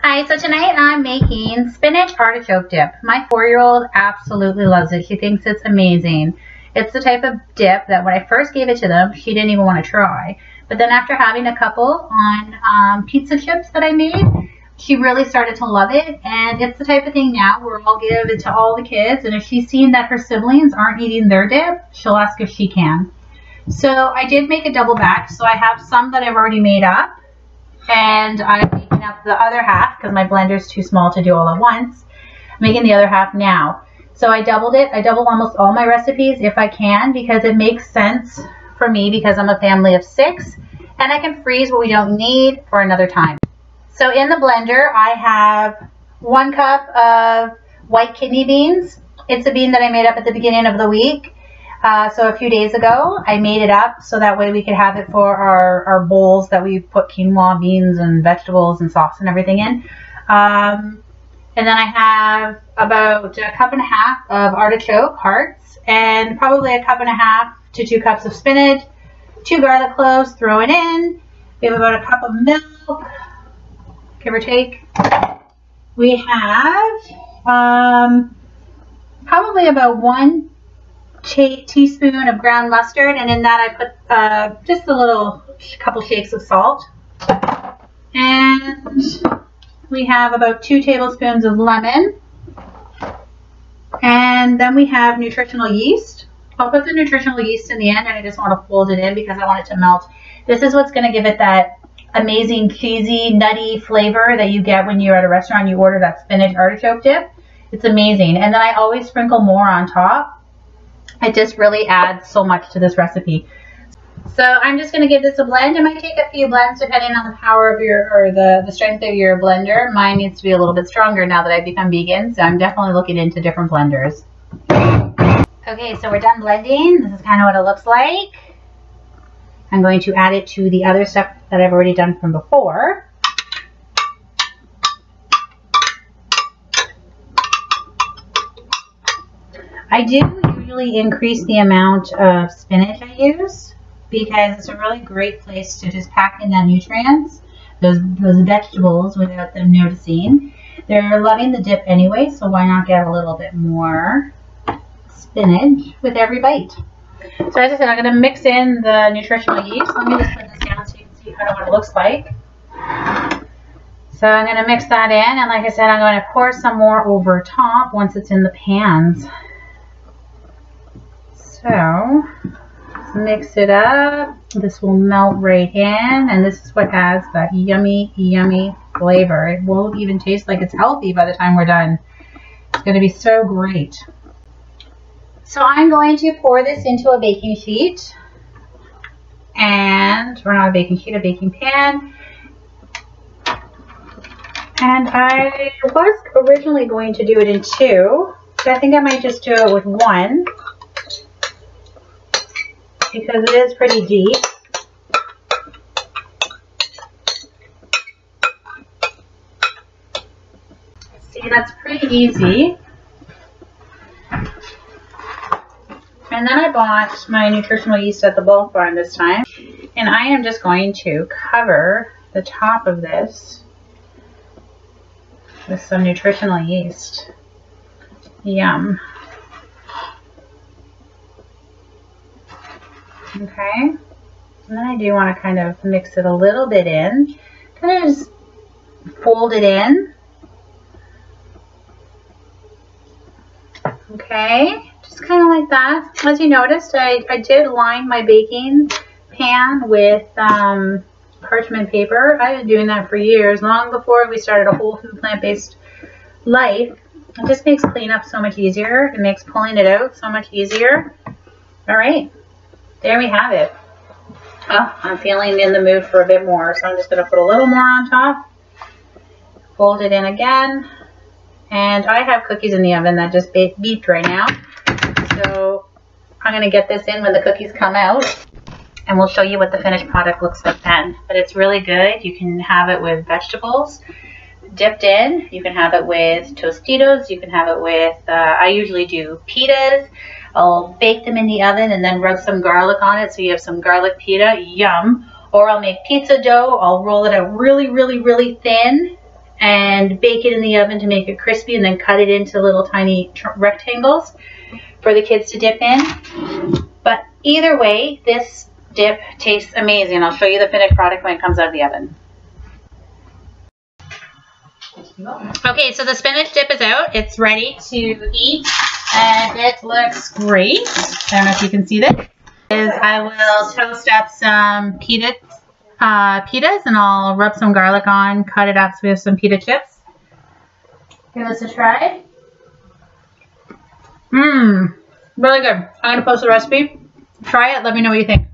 Hi, so tonight I'm making spinach artichoke dip. My 4-year-old absolutely loves it. She thinks it's amazing. It's the type of dip that when I first gave it to them, she didn't even want to try. But then after having a couple on pizza chips that I made, she really started to love it. And it's the type of thing now where I'll give it to all the kids. And if she's seen that her siblings aren't eating their dip, she'll ask if she can. So I did make a double batch. So I have some that I've already made up. And I'm making up the other half because my blender is too small to do all at once. I'm making the other half now. So I doubled it. I double almost all my recipes if I can because it makes sense for me because I'm a family of 6 and I can freeze what we don't need for another time. So in the blender I have 1 cup of white kidney beans. It's a bean that I made up at the beginning of the week. So a few days ago, I made it up so that way we could have it for our bowls that we put quinoa, beans, and vegetables and sauce and everything in. And then I have about a cup and a half of artichoke hearts and probably a cup and a half to 2 cups of spinach, 2 garlic cloves, throw it in. We have about a cup of milk, give or take. We have probably about 1 teaspoon of ground mustard, and in that I put just a couple shakes of salt, and we have about 2 tablespoons of lemon, and then we have nutritional yeast. I'll put the nutritional yeast in the end, and I just want to fold it in because I want it to melt. This is what's going to give it that amazing cheesy nutty flavor that you get when you're at a restaurant and you order that spinach artichoke dip. It's amazing. And then I always sprinkle more on top. It just really adds so much to this recipe. So I'm just going to give this a blend. It might take a few blends depending on the power of your, the strength of your blender. Mine needs to be a little bit stronger now that I've become vegan, so I'm definitely looking into different blenders. Okay, so we're done blending. This is kind of what it looks like. I'm going to add it to the other stuff that I've already done from before. I do usually increase the amount of spinach I use because it's a really great place to just pack in that nutrients, those vegetables without them noticing. They're loving the dip anyway, so why not get a little bit more spinach with every bite? So as I said, I'm going to mix in the nutritional yeast. Let me just put this down so you can see kind of what it looks like. So I'm going to mix that in, and like I said, I'm going to pour some more over top once it's in the pans. So, let's mix it up. This will melt right in, and this is what adds that yummy, yummy flavor. It won't even taste like it's healthy by the time we're done. It's going to be so great. So I'm going to pour this into a baking sheet, or not a baking sheet, a baking pan. And I was originally going to do it in 2, but I think I might just do it with 1. Because it is pretty deep. See, that's pretty easy. And then I bought my nutritional yeast at the bulk barn this time. And I am just going to cover the top of this with some nutritional yeast. Yum. Okay, and then I do want to kind of mix it a little bit in, kind of just fold it in. Okay, just kind of like that. As you noticed, I did line my baking pan with parchment paper. I've been doing that for years, long before we started a whole food plant-based life. It just makes cleanup so much easier. It makes pulling it out so much easier. All right. There we have it. Oh, I'm feeling in the mood for a bit more, so I'm just going to put a little more on top. Fold it in again. And I have cookies in the oven that just beeped right now. So I'm going to get this in when the cookies come out. And we'll show you what the finished product looks like then. But it's really good. You can have it with vegetables dipped in. You can have it with Tostitos. You can have it with, I usually do pitas. I'll bake them in the oven and then rub some garlic on it so you have some garlic pita. Yum. Or I'll make pizza dough. I'll roll it out really, really, really thin and bake it in the oven to make it crispy, and then cut it into little tiny rectangles for the kids to dip in. But either way, this dip tastes amazing. I'll show you the finished product when it comes out of the oven. Okay, so the spinach dip is out. It's ready to eat, and it looks great. I don't know if you can see this. I will toast up some pitas, and I'll rub some garlic on, cut it up so we have some pita chips. Give this a try. Really good. I'm going to post the recipe. Try it. Let me know what you think.